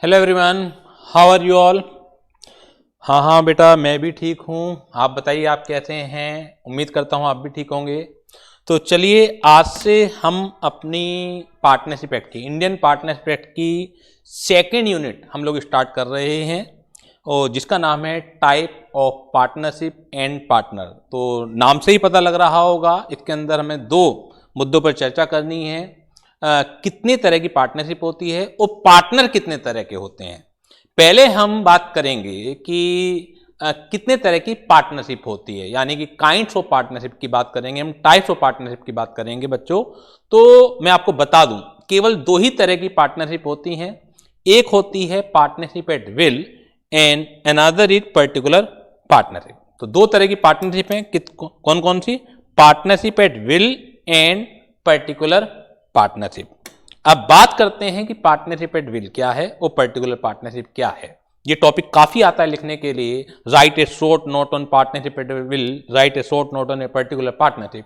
Hello everyone, how are you all. हाँ बेटा, मैं भी ठीक हूँ। आप बताइए आप कैसे हैं। उम्मीद करता हूँ आप भी ठीक होंगे। तो चलिए आज से हम अपनी पार्टनरशिप एक्ट की, इंडियन पार्टनरशिप एक्ट की सेकेंड यूनिट हम लोग स्टार्ट कर रहे हैं और जिसका नाम है type of partnership and partner. तो नाम से ही पता लग रहा होगा इसके अंदर हमें दो मुद्दों पर चर्चा करनी है। कितने तरह की पार्टनरशिप होती है और पार्टनर कितने तरह के होते हैं। पहले हम बात करेंगे कि कितने तरह की पार्टनरशिप होती है, यानी कि काइंड्स ऑफ पार्टनरशिप की बात करेंगे, हम टाइप्स ऑफ पार्टनरशिप की बात करेंगे बच्चों। तो मैं आपको बता दूं केवल दो ही तरह की पार्टनरशिप होती हैं। एक होती है partnership at will and another is particular partnership. तो दो तरह की पार्टनरशिप है, कौन कौन सी? पार्टनरशिप एट विल एंड पर्टिकुलर पार्टनरशिप। अब बात करते हैं कि पार्टनरशिप एट विल क्या है और पर्टिकुलर पार्टनरशिप क्या है। ये टॉपिक काफी आता है लिखने के लिए। Right A short note on partnership at will, right A short note on A particular partnership.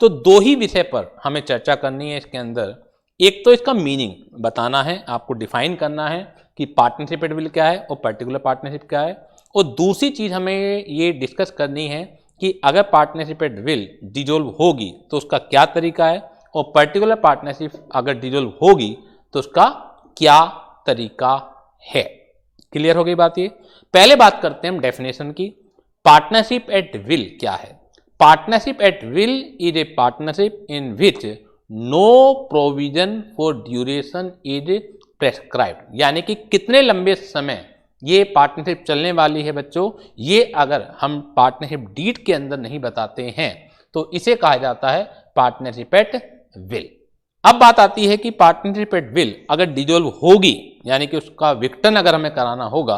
तो दो ही विषय पर हमें चर्चा करनी है इसके अंदर। एक तो इसका मीनिंग बताना है, आपको डिफाइन करना है कि पार्टनरशिप एट विल क्या है और पर्टिकुलर पार्टनरशिप क्या है। और दूसरी चीज हमें ये डिस्कस करनी है कि अगर पार्टनरशिप एट विल डिसॉल्व होगी तो उसका क्या तरीका है और पर्टिकुलर पार्टनरशिप अगर डिसॉल्व होगी तो उसका क्या तरीका है। क्लियर हो गई बात। ये पहले बात करते हैं हम डेफिनेशन की। पार्टनरशिप एट विल क्या है? Partnership at will is a partnership in which no provision for duration is prescribed, यानी कि कितने लंबे समय ये पार्टनरशिप चलने वाली है बच्चों। ये अगर हम पार्टनरशिप डीड के अंदर नहीं बताते हैं तो इसे कहा जाता है पार्टनरशिप एट विल। अब बात आती है कि पार्टनरशिप एट विल अगर डिसॉल्व होगी, यानी कि उसका विघटन अगर हमें कराना होगा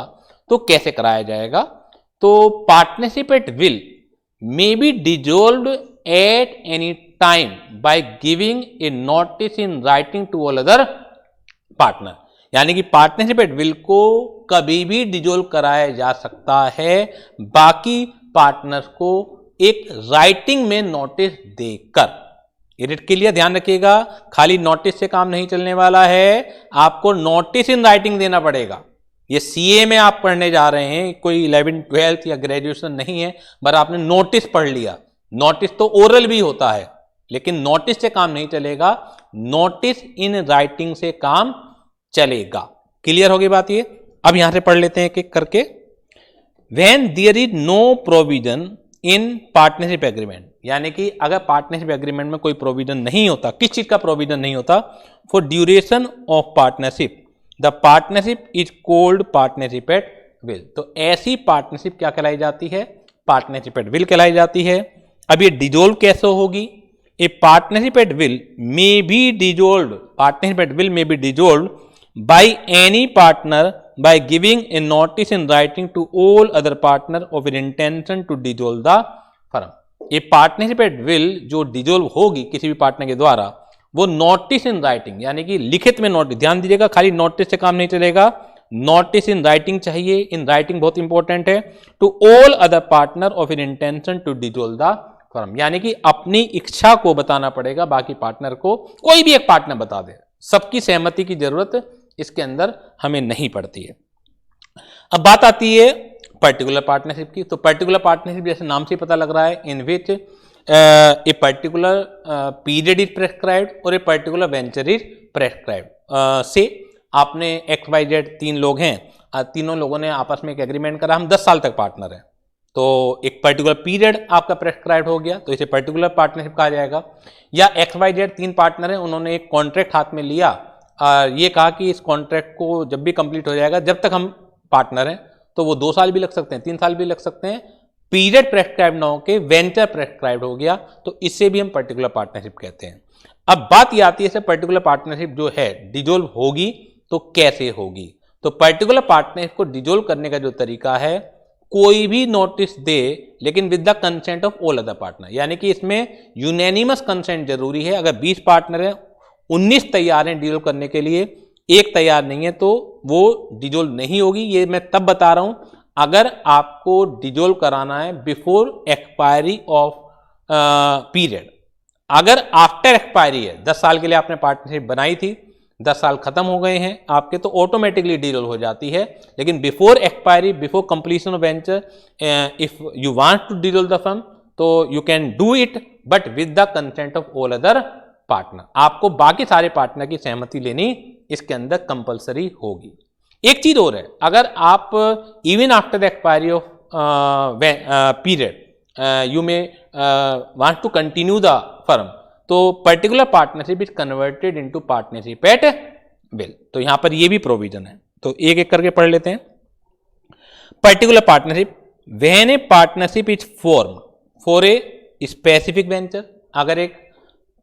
तो कैसे कराया जाएगा। तो partnership at will may be dissolved at any time by giving a notice in writing to all other partner, यानी कि पार्टनरशिप एट विल को कभी भी डिसॉल्व कराया जा सकता है बाकी पार्टनर्स को एक राइटिंग में नोटिस देकर। इट के लिए ध्यान रखिएगा, खाली नोटिस से काम नहीं चलने वाला है, आपको नोटिस इन राइटिंग देना पड़ेगा। ये सीए में आप पढ़ने जा रहे हैं, कोई 11th 12th या ग्रेजुएशन नहीं है, पर आपने नोटिस पढ़ लिया। नोटिस तो ओरल भी होता है लेकिन नोटिस से काम नहीं चलेगा, नोटिस इन राइटिंग से काम चलेगा। क्लियर हो गई बात ये। अब यहां से पढ़ लेते हैं एक एक करके। When there is no provision in partnership agreement, यानी कि अगर पार्टनरशिप एग्रीमेंट में कोई प्रोविजन नहीं होता, किस चीज का प्रोविजन नहीं होता? For duration of partnership the partnership is called partnership at will. तो ऐसी पार्टनरशिप क्या कहलाई जाती है? पार्टनरशिप एट विल कहलाई जाती है। अब ये डिसॉल्व कैसे होगी? ए partnership at will may be dissolved, partnership at will may be dissolved by any partner by giving a notice in writing to all other partner of an intention to dissolve the firm। ये partnership at will जो dissolve होगी किसी भी partner के द्वारा, वो notice in writing, यानी कि लिखित में नोटिस। ध्यान दीजिएगा, खाली नोटिस से काम नहीं चलेगा, नोटिस इन राइटिंग चाहिए। इन राइटिंग बहुत इंपॉर्टेंट है। To all other partner of an intention to dissolve the firm, यानी कि अपनी इच्छा को बताना पड़ेगा बाकी पार्टनर को। कोई भी एक पार्टनर बता दे, सबकी सहमति की जरूरत इसके अंदर हमें नहीं पड़ती है। अब बात आती है पर्टिकुलर पार्टनरशिप की। तो पर्टिकुलर पार्टनरशिप जैसे नाम से पता लग रहा है, in which a particular period is prescribed और a particular venture is prescribed. Say आपने XYZ 3 लोग हैं, तीनों लोगों ने आपस में एक एग्रीमेंट करा, हम 10 साल तक पार्टनर हैं, तो एक पर्टिकुलर पीरियड आपका प्रेस्क्राइब हो गया तो इसे पर्टिकुलर पार्टनरशिप कहा जाएगा। या XYZ 3 पार्टनर हैं, उन्होंने एक कॉन्ट्रैक्ट हाथ में लिया, ये कहा कि इस कॉन्ट्रैक्ट को जब भी कंप्लीट हो जाएगा, जब तक हम पार्टनर हैं, तो वो 2 साल भी लग सकते हैं, 3 साल भी लग सकते हैं, पीरियड प्रेस्क्राइब ना होके वेंचर प्रेस्क्राइब हो गया, तो इससे भी हम पर्टिकुलर पार्टनरशिप कहते हैं। अब बात ये आती है पर्टिकुलर पार्टनरशिप जो है डिसॉल्व होगी तो कैसे होगी। तो पर्टिकुलर पार्टनरशिप को डिसॉल्व करने का जो तरीका है, कोई भी नोटिस दे लेकिन with the consent of all other partner, यानी कि इसमें यूनैनिमस कंसेंट जरूरी है। अगर 20 पार्टनर हैं, 19 तैयार हैं डिसॉल्व करने के लिए, एक तैयार नहीं है, तो वो डिसॉल्व नहीं होगी। ये मैं तब बता रहा हूं अगर आपको डिसॉल्व कराना है बिफोर एक्सपायरी ऑफ पीरियड। अगर आफ्टर एक्सपायरी है, 10 साल के लिए आपने पार्टनरशिप बनाई थी, 10 साल खत्म हो गए हैं आपके, तो ऑटोमेटिकली डीरोल हो जाती है। लेकिन before expiry, before completion of venture, if you want to deroll the firm तो you can do it, but with the consent of all other partner. आपको बाकी सारे पार्टनर की सहमति लेनी इसके अंदर कंपलसरी होगी। एक चीज और है, अगर आप even after the expiry of period you may want to continue the firm, तो particular partnership is converted into partnership at will. तो यहां पर ये भी प्रोविजन है, तो एक एक करके पढ़ लेते हैं। Particular partnership, when A partnership is form for a specific venture, अगर एक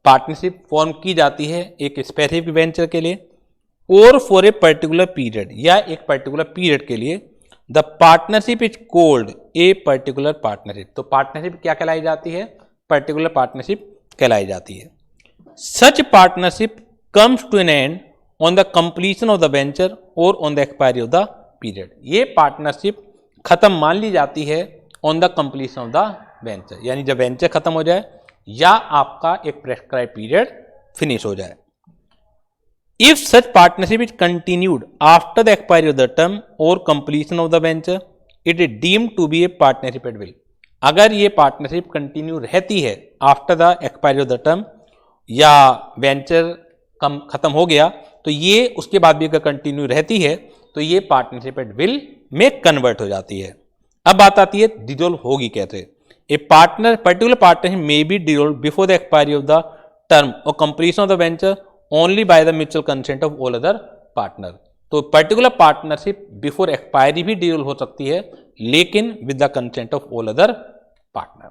पार्टनरशिप फॉर्म की जाती है एक स्पेसिफिक वेंचर के लिए, और फॉर ए पर्टिकुलर पीरियड, या एक पर्टिकुलर पीरियड के लिए, the partnership is called a particular partnership. तो पार्टनरशिप क्या कहलाई जाती है? पर्टिकुलर पार्टनरशिप कहलाई जाती है। Such partnership comes to an end on the completion of the venture और on the expiry of the period. ये पार्टनरशिप खत्म मान ली जाती है on the completion of the venture, यानी जब वेंचर खत्म हो जाए या आपका एक प्रेस्क्राइब पीरियड फिनिश हो जाए। If such partnership is continued after the expiry of the term और completion of the venture, it is deemed to be a partnership at will. अगर ये पार्टनरशिप कंटिन्यू रहती है after the expiry of the term या venture खत्म हो गया, तो ये उसके बाद भी अगर कंटिन्यू रहती है तो ये पार्टनरशिप एट विल में कन्वर्ट हो जाती है। अब बात आती है डिसॉल्व होगी कैसे। A partner particular partnership may be dissolve before the expiry of the term और completion of the venture only by the mutual consent of all other partner. तो पर्टिकुलर पार्टनरशिप बिफोर एक्सपायरी भी dissolve हो सकती है, लेकिन with the consent of all other partner.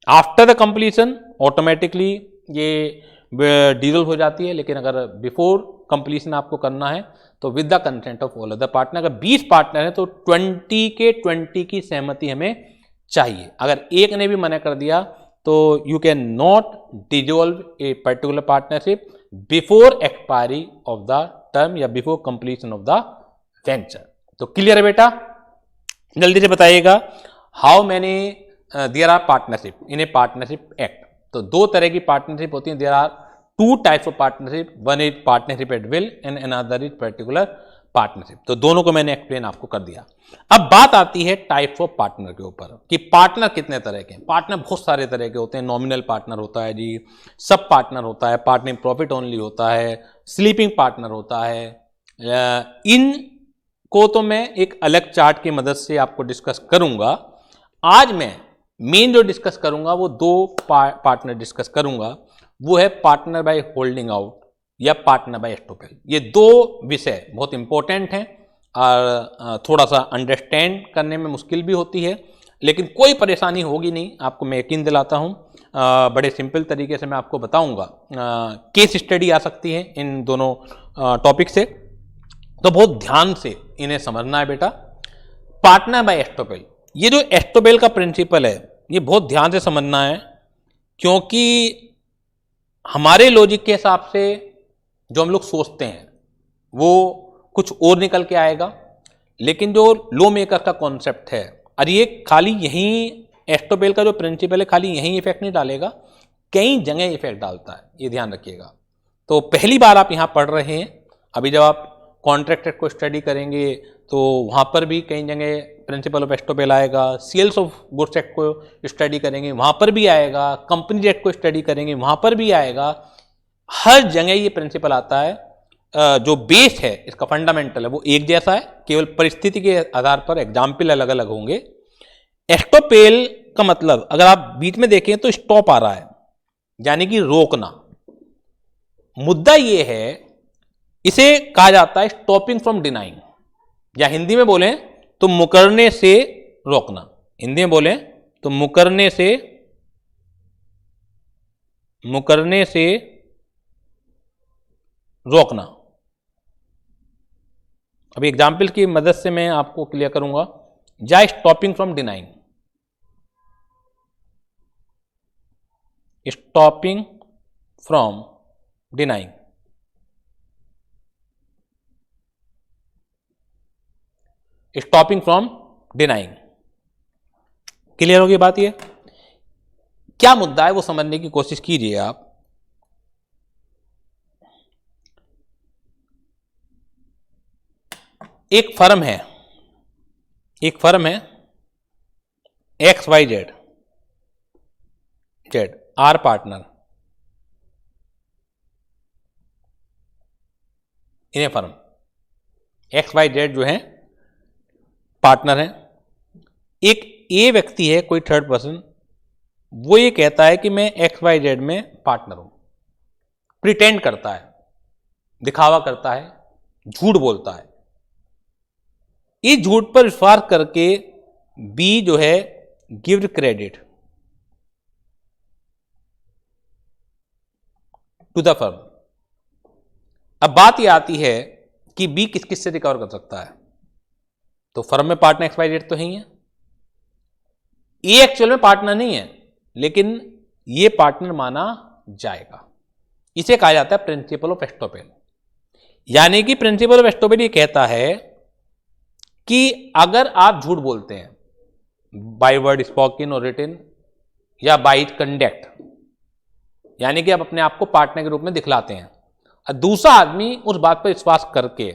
After the completion automatically ये dissolve हो जाती है, लेकिन अगर बिफोर कंप्लीशन आपको करना है तो with the consent of all other partner. अगर 20 पार्टनर है तो 20 के 20 की सहमति हमें चाहिए। अगर एक ने भी मना कर दिया तो you can not dissolve a particular partnership before expiry of the term या before completion of the venture. तो क्लियर है बेटा? जल्दी से बताइएगा, how many there are partnership in a partnership act. तो दो तरह की पार्टनरशिप होती है। There are two types of partnership, one is partnership at will and another is particular partnership. तो दोनों को मैंने एक्सप्लेन आपको कर दिया। अब बात आती है टाइप्स ऑफ पार्टनर के ऊपर कि पार्टनर कितने तरह के हैं। पार्टनर बहुत सारे तरह के होते हैं। नॉमिनल पार्टनर होता है जी, सब पार्टनर होता है, पार्टनर प्रॉफिट ओनली होता है, स्लीपिंग पार्टनर होता है। इन को तो मैं एक अलग चार्ट की मदद से आपको डिस्कस करूंगा। आज मैं मेन जो डिस्कस करूंगा वो दो पार्टनर डिस्कस करूंगा, वो है पार्टनर बाय होल्डिंग आउट या पार्टनर बाय एस्टोपेल। ये दो विषय बहुत इंपॉर्टेंट हैं और थोड़ा सा अंडरस्टैंड करने में मुश्किल भी होती है, लेकिन कोई परेशानी होगी नहीं, आपको मैं यकीन दिलाता हूँ। बड़े सिंपल तरीके से मैं आपको बताऊंगा। केस स्टडी आ सकती है इन दोनों टॉपिक से, तो बहुत ध्यान से इन्हें समझना है बेटा। पार्टनर बाय एस्टोपेल, ये जो एस्टोपेल का प्रिंसिपल है ये बहुत ध्यान से समझना है, क्योंकि हमारे लॉजिक के हिसाब से जो हम लोग सोचते हैं वो कुछ और निकल के आएगा, लेकिन जो लॉ मेकर का कॉन्सेप्ट है, और ये खाली यहीं एस्टोपेल का जो प्रिंसिपल है खाली यहीं इफेक्ट नहीं डालेगा, कई जगह इफेक्ट डालता है, ये ध्यान रखिएगा। तो पहली बार आप यहाँ पढ़ रहे हैं, अभी जब आप कॉन्ट्रैक्ट एक्ट को स्टडी करेंगे तो वहाँ पर भी कई जगह प्रिंसिपल ऑफ एस्टोपेल आएगा। सेल्स ऑफ गुड्स एक्ट को स्टडी करेंगे वहाँ पर भी आएगा, कंपनी एक्ट को स्टडी करेंगे वहाँ पर भी आएगा। हर जगह ये प्रिंसिपल आता है। जो बेस है इसका फंडामेंटल है वो एक जैसा है, केवल परिस्थिति के आधार पर एग्जाम्पल अलग अलग होंगे। एस्टोपेल का मतलब अगर आप बीच में देखें तो स्टॉप आ रहा है, यानी कि रोकना। मुद्दा ये है, इसे कहा जाता है स्टॉपिंग फ्रॉम डिनाइंग, या हिंदी में बोलें तो मुकरने से रोकना। हिंदी में बोलें तो मुकरने से रोकना। अभी एग्जाम्पल की मदद से मैं आपको क्लियर करूंगा। या stopping from denying, stopping from denying, stopping from denying. Clear होगी बात? ये क्या मुद्दा है वो समझने की कोशिश कीजिए आप। एक फर्म है XYZ are partner in a firm. XYZ जो है पार्टनर है। एक ए व्यक्ति है, कोई थर्ड पर्सन, वो ये कहता है कि मैं XYZ में पार्टनर हूं, प्रिटेंड करता है, दिखावा करता है, झूठ बोलता है। इस झूठ पर विश्वास करके बी जो है give credit to the firm. अब बात यह आती है कि बी किस किस से रिकवर कर सकता है। तो फर्म में पार्टनर XYZ तो ही है, ए एक्चुअल में पार्टनर नहीं है, लेकिन ये पार्टनर माना जाएगा। इसे कहा जाता है प्रिंसिपल ऑफ एस्टोपेल। यानी कि प्रिंसिपल ऑफ एस्टोपेल ये कहता है कि अगर आप झूठ बोलते हैं बाय वर्ड स्पोकन और रिटन या बाय कंडक्ट, यानी कि आप अपने आप को पार्टनर के रूप में दिखलाते हैं, और दूसरा आदमी उस बात पर विश्वास करके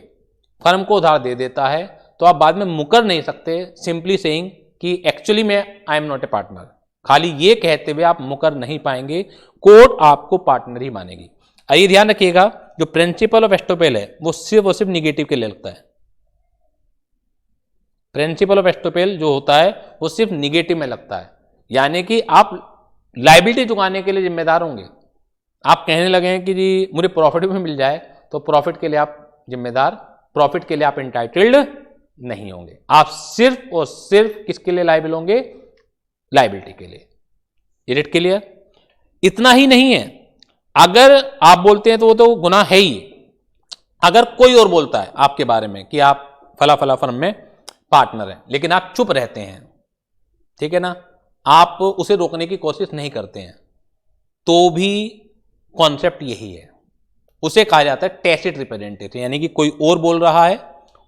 फर्म को उधार दे देता है, तो आप बाद में मुकर नहीं सकते सिंपली सेइंग कि एक्चुअली मैं I am not a partner. खाली ये कहते हुए आप मुकर नहीं पाएंगे, कोर्ट आपको पार्टनर ही मानेगी। आइए ध्यान रखिएगा, जो प्रिंसिपल ऑफ एस्टोपेल है वो सिर्फ और सिर्फ निगेटिव के लिए लगता है। प्रिंसिपल ऑफ एस्टोपेल जो होता है वो सिर्फ निगेटिव में लगता है, यानी कि आप लायबिलिटी चुकाने के लिए जिम्मेदार होंगे। आप कहने लगे हैं कि जी मुझे प्रॉफिट भी मिल जाए, तो प्रॉफिट के लिए आप जिम्मेदार, प्रॉफिट के लिए आप एंटाइटल्ड नहीं होंगे। आप सिर्फ और सिर्फ किसके लिए लायबिल होंगे? लायबिलिटी के लिए। It clear? इतना ही नहीं है, अगर आप बोलते हैं तो वो तो गुनाह है ही। अगर कोई और बोलता है आपके बारे में कि आप फला फला फर्म में पार्टनर हैं, लेकिन आप चुप रहते हैं, ठीक है ना, आप उसे रोकने की कोशिश नहीं करते हैं, तो भी कॉन्सेप्ट यही है। उसे कहा जाता है टैसिट रिप्रेजेंटेशन, यानी कि कोई और बोल रहा है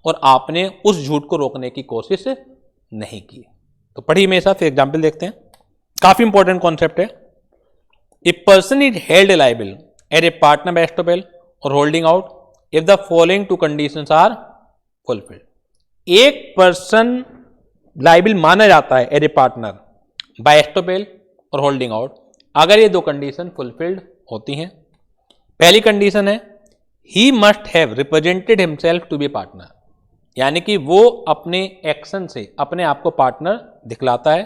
और आपने उस झूठ को रोकने की कोशिश नहीं की। तो पढ़िए मेरे साथ, एग्जाम्पल देखते हैं, काफी इंपॉर्टेंट कॉन्सेप्ट है। A person is held liable as a partner by estoppel और holding out if the following two conditions are fulfilled. एक पर्सन लायबल माना जाता है as a partner by estoppel और होल्डिंग आउट अगर ये दो कंडीशन फुलफिल्ड होती हैं। पहली कंडीशन है he must have represented himself to be partner, यानी कि वो अपने एक्शन से अपने आप को पार्टनर दिखलाता है,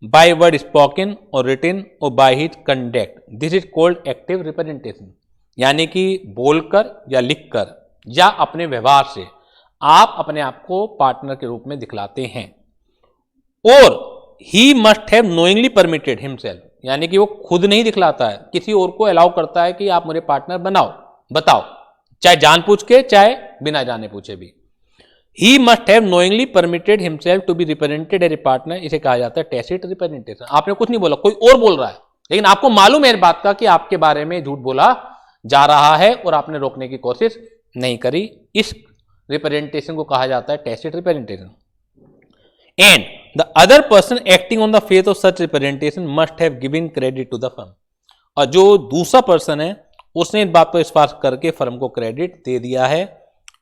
बाय वर्ड स्पोकन और रिटन और by his conduct, this is called active representation, यानी कि बोलकर या लिखकर या अपने व्यवहार से आप अपने आप को पार्टनर के रूप में दिखलाते हैं। और ही must have knowingly permitted himself, यानी कि वो खुद नहीं दिखलाता है, किसी और को अलाउ करता है कि आप मुझे पार्टनर बताओ, चाहे जानबूझ के चाहे बिना जाने पूछे भी। He must have knowingly permitted himself to be represented as a partner, इसे कहा जाता है टैसिट रिप्रेजेंटेशन। आपने कुछ नहीं बोला, कोई और बोल रहा है, लेकिन आपको मालूम है इस बात का कि आपके बारे में झूठ बोला जा रहा है और आपने रोकने की कोशिश नहीं करी। इस रिप्रेजेंटेशन को कहा जाता है tacit representation. And the other person acting on the faith of such representation must have given credit to the firm, और जो दूसरा पर्सन है उसने इस बात पर विश्वास करके फर्म को क्रेडिट दे दिया है,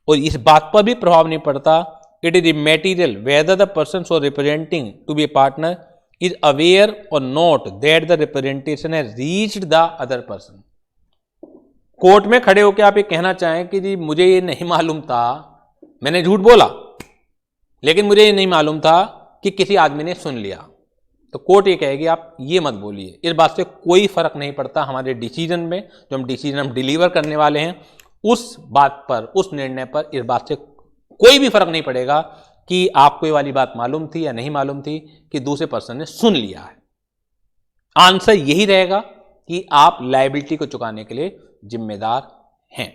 और इस बात पर भी प्रभाव नहीं पड़ता। It is immaterial whether the person so representing to be a partner is aware और not that the representation has reached the other person. Court में खड़े होकर आप ये कहना चाहें कि जी मुझे ये नहीं मालूम था, मैंने झूठ बोला, लेकिन मुझे ये नहीं मालूम था कि किसी आदमी ने सुन लिया, तो कोर्ट ये कहेगी आप ये मत बोलिए। इस बात से कोई फर्क नहीं पड़ता हमारे डिसीजन में, जो हम डिलीवर करने वाले हैं उस बात पर, उस निर्णय पर इस बात से कोई भी फर्क नहीं पड़ेगा कि आपको ये वाली बात मालूम थी या नहीं मालूम थी कि दूसरे पर्सन ने सुन लिया है। आंसर यही रहेगा कि आप लायबिलिटी को चुकाने के लिए जिम्मेदार हैं।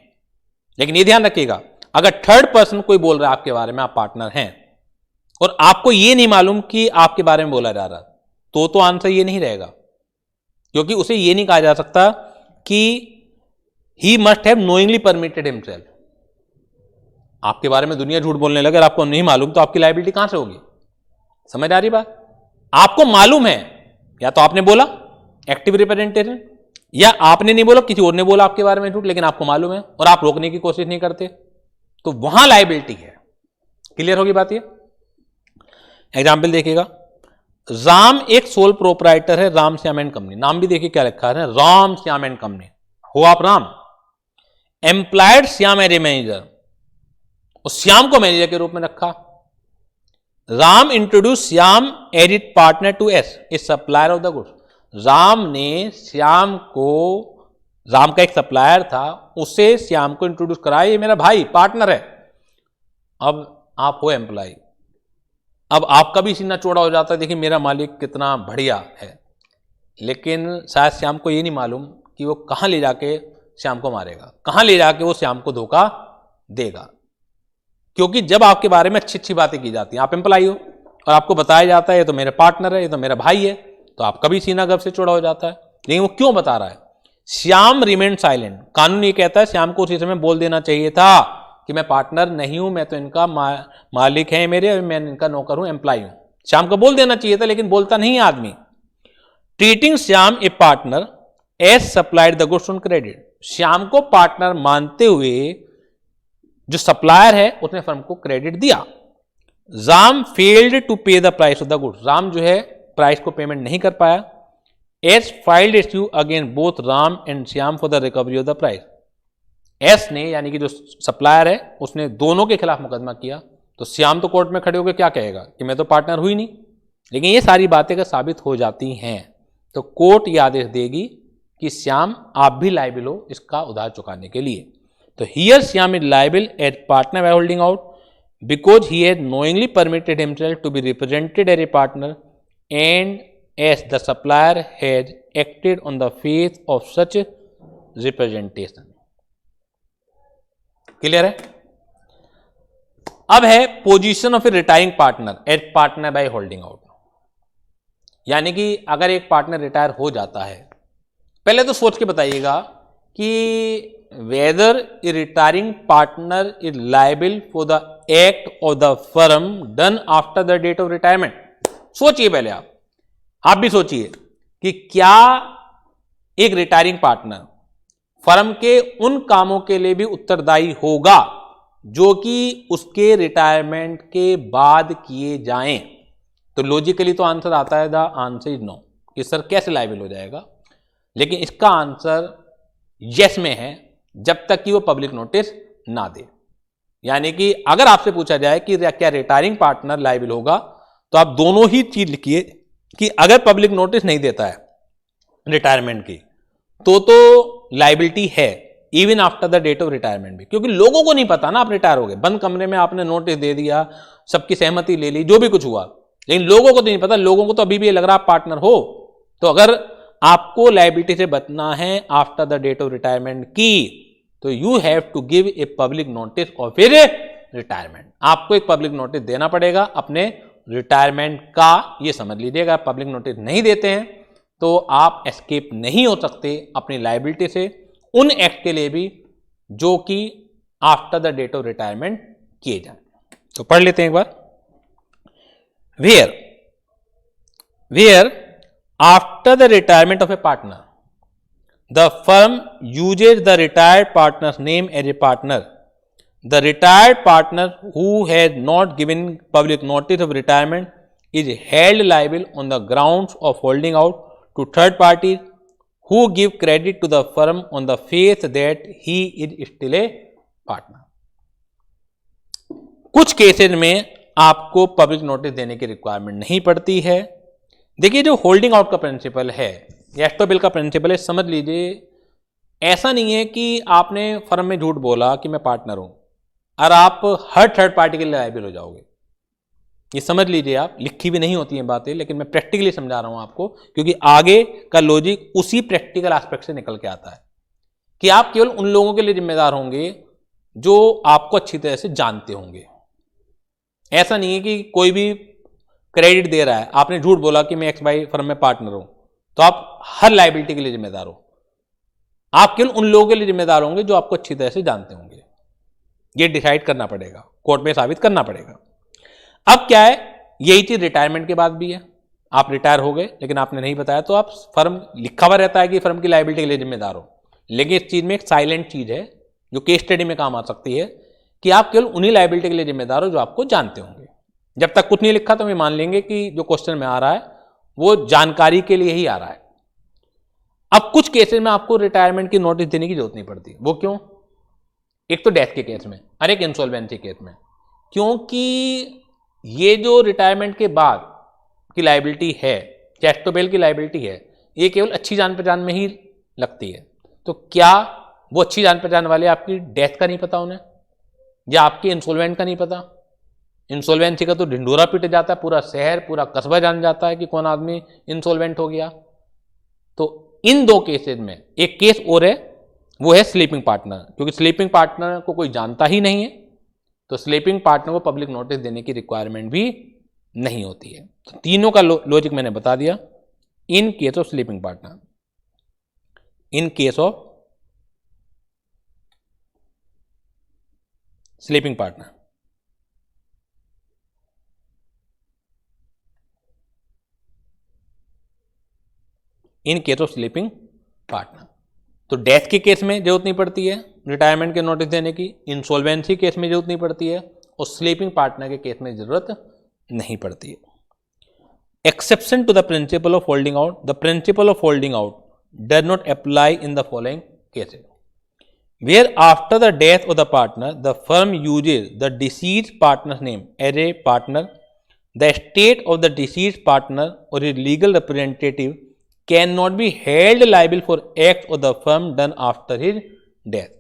लेकिन ये ध्यान रखिएगा, अगर थर्ड पर्सन कोई बोल रहा है आपके बारे में आप पार्टनर हैं और आपको ये नहीं मालूम कि आपके बारे में बोला जा रहा, तो आंसर ये नहीं रहेगा, क्योंकि उसे ये नहीं कहा जा सकता कि ही must have knowingly permitted himself. आपके बारे में दुनिया झूठ बोलने लगे और आपको नहीं मालूम, तो आपकी लायबिलिटी कहां से होगी? समझ आ रही बात? आपको मालूम है, या तो आपने बोला एक्टिव रिप्रेजेंटेशन, या आपने नहीं बोला, किसी और ने बोला आपके बारे में झूठ, लेकिन आपको मालूम है और आप रोकने की कोशिश नहीं करते, तो वहां लायबिलिटी है। क्लियर होगी बात ये? एग्जाम्पल देखिएगा, राम एक सोल प्रोपराइटर है, राम श्याम एंड कंपनी। नाम भी देखिए क्या लिखा है, राम श्याम एंड कंपनी। हो आप Ram, employed Shyam as a manager, और श्याम को मैनेजर के रूप में रखा। Ram introduce Shyam as it partner to S, a supplier of the goods. Ram ने श्याम को, राम का एक सप्लायर था, उसे श्याम को इंट्रोड्यूस कराया, ये मेरा भाई पार्टनर है। अब आप हो एम्प्लॉय, अब आपका भी सीना चौड़ा हो जाता है, देखिए मेरा मालिक कितना बढ़िया है, लेकिन शायद श्याम को ये नहीं मालूम कि वो कहाँ ले जाके श्याम को मारेगा, कहाँ ले जाके वो श्याम को धोखा देगा। क्योंकि जब आपके बारे में अच्छी अच्छी बातें की जाती हैं, आप एम्प्लॉय हो और आपको बताया जाता है ये तो मेरे पार्टनर है, ये तो मेरा भाई है, तो आपका भी सीना गर्व से चौड़ा हो जाता है। लेकिन वो क्यों बता रहा है? Shyam remain silent. कानून ये कहता है श्याम को उसी समय बोल देना चाहिए था कि मैं पार्टनर नहीं हूं, मैं तो इनका मालिक है मेरे, मैं इनका नौकर हूं, एम्प्लॉय हूं। श्याम को बोल देना चाहिए था, लेकिन बोलता नहीं है आदमी। Treating Shyam a partner as supplied the goods on credit. Shyam को पार्टनर मानते हुए जो सप्लायर है उसने फर्म को क्रेडिट दिया। राम फेल्ड टू पे the price of the goods. Ram जो है प्राइस को पेमेंट नहीं कर पाया। S filed issue against both Ram and Shyam for the recovery of the price. S ने, यानी कि जो सप्लायर है, उसने दोनों के खिलाफ मुकदमा किया। तो श्याम तो कोर्ट में खड़े होकर क्या कहेगा कि मैं तो पार्टनर हुई नहीं। लेकिन ये सारी बातें अगर साबित हो जाती हैं तो कोर्ट ये आदेश देगी कि श्याम आप भी लायबिल हो इसका उधार चुकाने के लिए। तो here Shyam is liable as partner by holding out because he had knowingly permitted himself to be represented as a partner and as the supplier has acted on the faith of such representation. Clear है? अब है position of a retiring partner as partner by holding out. यानी कि अगर एक partner retire हो जाता है, पहले तो सोच के बताइएगा कि whether a retiring partner is liable for the act of the firm done after the date of retirement. सोचिए पहले, आप भी सोचिए कि क्या एक रिटायरिंग पार्टनर फर्म के उन कामों के लिए भी उत्तरदायी होगा जो कि उसके रिटायरमेंट के बाद किए जाएं। तो लॉजिकली तो आंसर आता है द आंसर इज नो, कि सर कैसे लायबिल हो जाएगा। लेकिन इसका आंसर यस में है जब तक कि वो पब्लिक नोटिस ना दे। यानी कि अगर आपसे पूछा जाए कि क्या रिटायरिंग पार्टनर लायबिल होगा, तो आप दोनों ही चीज लिखिए कि अगर पब्लिक नोटिस नहीं देता है रिटायरमेंट की तो लायबिलिटी है even after the date of retirement भी। क्योंकि लोगों को नहीं पता ना आप रिटायर हो गए, बंद कमरे में आपने नोटिस दे दिया, सबकी सहमति ले ली, जो भी कुछ हुआ, लेकिन लोगों को तो नहीं पता। लोगों को तो अभी भी ये लग रहा है आप पार्टनर हो। तो अगर आपको लायबिलिटी से बचना है after the date of retirement की, तो you have to give a public notice of a retirement. आपको एक पब्लिक नोटिस देना पड़ेगा अपने रिटायरमेंट का। ये समझ लीजिएगा, पब्लिक नोटिस नहीं देते हैं तो आप एस्केप नहीं हो सकते अपनी लायबिलिटी से उन एक्ट के लिए भी जो कि after the date of retirement किए जाए। तो पढ़ लेते हैं एक बार। Where after the retirement of a partner the firm uses the retired partners name as a partner, the retired partner who has not given public notice of retirement is held liable on the grounds of holding out to third parties who give credit to the firm on the faith that he is still a partner. कुछ cases में आपको public notice देने की requirement नहीं पड़ती है। देखिए, जो होल्डिंग आउट का प्रिंसिपल है या एस्टोबिल का प्रिंसिपल है, समझ लीजिए ऐसा नहीं है कि आपने फर्म में झूठ बोला कि मैं पार्टनर हूं और आप हर थर्ड पार्टी के लिए लायबिल हो जाओगे। ये समझ लीजिए, आप लिखी भी नहीं होती हैं बातें, लेकिन मैं प्रैक्टिकली समझा रहा हूं आपको, क्योंकि आगे का लॉजिक उसी प्रैक्टिकल एस्पेक्ट से निकल के आता है कि आप केवल उन लोगों के लिए जिम्मेदार होंगे जो आपको अच्छी तरह से जानते होंगे। ऐसा नहीं है कि कोई भी क्रेडिट दे रहा है, आपने झूठ बोला कि मैं एक्स वाई फर्म में पार्टनर हूं, तो आप हर लायबिलिटी के लिए जिम्मेदार हो। आप केवल उन लोगों के लिए जिम्मेदार होंगे जो आपको अच्छी तरह से जानते होंगे। ये डिसाइड करना पड़ेगा, कोर्ट में साबित करना पड़ेगा। अब क्या है, यही चीज रिटायरमेंट के बाद भी है। आप रिटायर हो गए लेकिन आपने नहीं बताया, तो आप फर्म लिखा हुआ रहता है कि फर्म की लायबिलिटी के लिए जिम्मेदार हो, लेकिन इस चीज में एक साइलेंट चीज है जो केस स्टडी में काम आ सकती है कि आप केवल उन्हीं लायबिलिटी के लिए जिम्मेदार हो जो आपको जानते होंगे। जब तक कुछ नहीं लिखा तो हम मान लेंगे कि जो क्वेश्चन में आ रहा है वो जानकारी के लिए ही आ रहा है। अब कुछ केसेस में आपको रिटायरमेंट की नोटिस देने की जरूरत नहीं पड़ती। वो क्यों? एक तो डेथ के केस में और एक इंसॉल्वेंसी केस में, क्योंकि ये जो रिटायरमेंट के बाद की लायबिलिटी है, चैस्टोबेल की लायबिलिटी है, ये केवल अच्छी जान पहचान में ही लगती है। तो क्या वो अच्छी जान पहचान वाले आपकी डेथ का नहीं पता उन्हें, या आपके इंसॉल्वेंट का नहीं पता? इंसॉल्वेंसी का तो ढिंडोरा पीट जाता है, पूरा शहर पूरा कस्बा जान जाता है कि कौन आदमी इंसॉल्वेंट हो गया। तो इन दो केसेस में एक केस और है, वो है स्लीपिंग पार्टनर, क्योंकि स्लीपिंग पार्टनर को कोई जानता ही नहीं है, तो स्लीपिंग पार्टनर को पब्लिक नोटिस देने की रिक्वायरमेंट भी नहीं होती है। तो तीनों का लॉजिक मैंने बता दिया। In case of sleeping partner, in case of sleeping partner, in case of sleeping partner, तो डेथ के केस में जरूरत नहीं पड़ती है रिटायरमेंट के नोटिस देने की, इंसॉल्वेंसी केस में जरूरत नहीं पड़ती है, और स्लीपिंग पार्टनर के केस में जरूरत नहीं पड़ती है। Exception to the principle of holding out, the principle of holding out does not apply in the following cases, where after the death of the partner the firm uses the deceased partner's name as a partner, the estate of the deceased partner or his legal representative cannot be held liable for acts of the firm done after his death.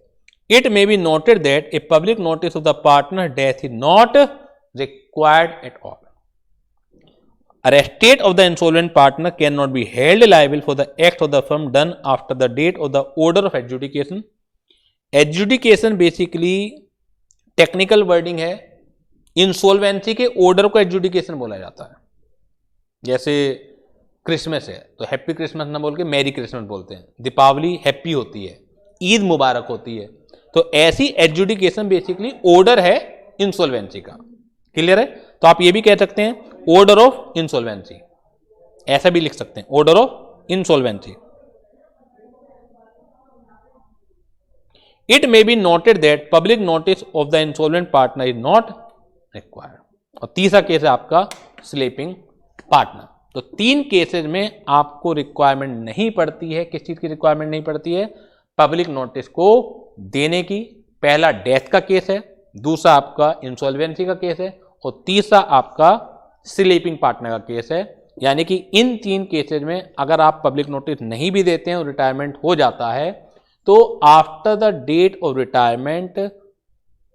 It may be noted that a public notice of the partner's death is not required at all. A estate of the insolvent partner cannot be held liable for the acts of the firm done after the date of the order of adjudication. Adjudication basically technical wording है, insolvency के order को adjudication बोला जाता है। जैसे Christmas है तो happy Christmas ना बोल के मैरी क्रिसमस बोलते हैं, दीपावली हैप्पी होती है, ईद मुबारक होती है। तो ऐसी एडजुडिकेशन बेसिकली ऑर्डर है इंसॉल्वेंसी का। क्लियर है? तो आप ये भी कह सकते हैं ऑर्डर ऑफ इंसॉल्वेंसी, ऐसा भी लिख सकते हैं order of insolvency. It may be noted that public notice of the insolvent partner is not required. और तीसरा केस है आपका स्लीपिंग पार्टनर। तो तीन केसेस में आपको रिक्वायरमेंट नहीं पड़ती है। किस चीज की रिक्वायरमेंट नहीं पड़ती है? पब्लिक नोटिस को देने की। पहला डेथ का केस है, दूसरा आपका इंसॉल्वेंसी का केस है, और तीसरा आपका स्लीपिंग पार्टनर का केस है। यानी कि इन तीन केसेस में अगर आप पब्लिक नोटिस नहीं भी देते हैं और रिटायरमेंट हो जाता है, तो after the date of retirement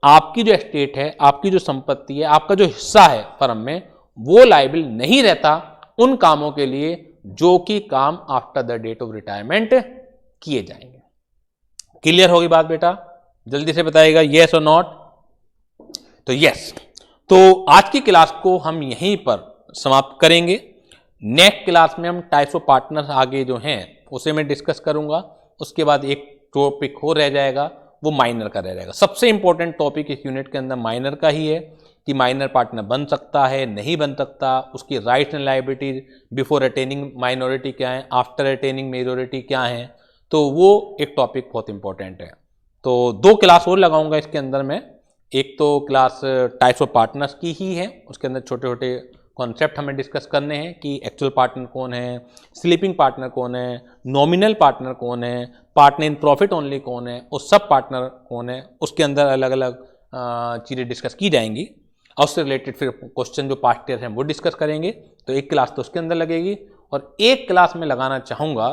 आपकी जो एस्टेट है, आपकी जो संपत्ति है, आपका जो हिस्सा है फर्म में, वो लायबिल नहीं रहता उन कामों के लिए जो कि काम after the date of retirement किए जाएंगे। क्लियर होगी बात बेटा? जल्दी से बताइएगा यस और नॉट। तो यस। तो आज की क्लास को हम यहीं पर समाप्त करेंगे। नेक्स्ट क्लास में हम टाइप्स ऑफ पार्टनर्स आगे जो हैं उसे मैं डिस्कस करूंगा। उसके बाद एक टॉपिक हो रह जाएगा, वो माइनर का रह जाएगा। सबसे इंपॉर्टेंट टॉपिक इस यूनिट के अंदर माइनर का ही है कि माइनर पार्टनर बन सकता है, नहीं बन सकता, उसकी rights and liabilities before attaining minority क्या है, आफ्टर अटेनिंग मेजॉरिटी क्या है। तो वो एक टॉपिक बहुत इंपॉर्टेंट है। तो दो क्लास और लगाऊंगा इसके अंदर में। एक तो क्लास टाइप्स ऑफ पार्टनर्स की ही है, उसके अंदर छोटे छोटे कॉन्सेप्ट हमें डिस्कस करने हैं कि एक्चुअल पार्टनर कौन है, स्लीपिंग पार्टनर कौन है, नॉमिनल पार्टनर कौन है, पार्टनर इन प्रॉफिट ओनली कौन है, और सब पार्टनर कौन है। उसके अंदर अलग अलग चीज़ें डिस्कस की जाएंगी और उससे रिलेटेड फिर क्वेश्चन जो पास्ट ईयर हैं वो डिस्कस करेंगे। तो एक क्लास तो उसके अंदर लगेगी और एक क्लास में लगाना चाहूँगा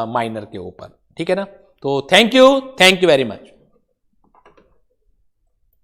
माइनर के ऊपर। ठीक है ना? तो थैंक यू वेरी मच।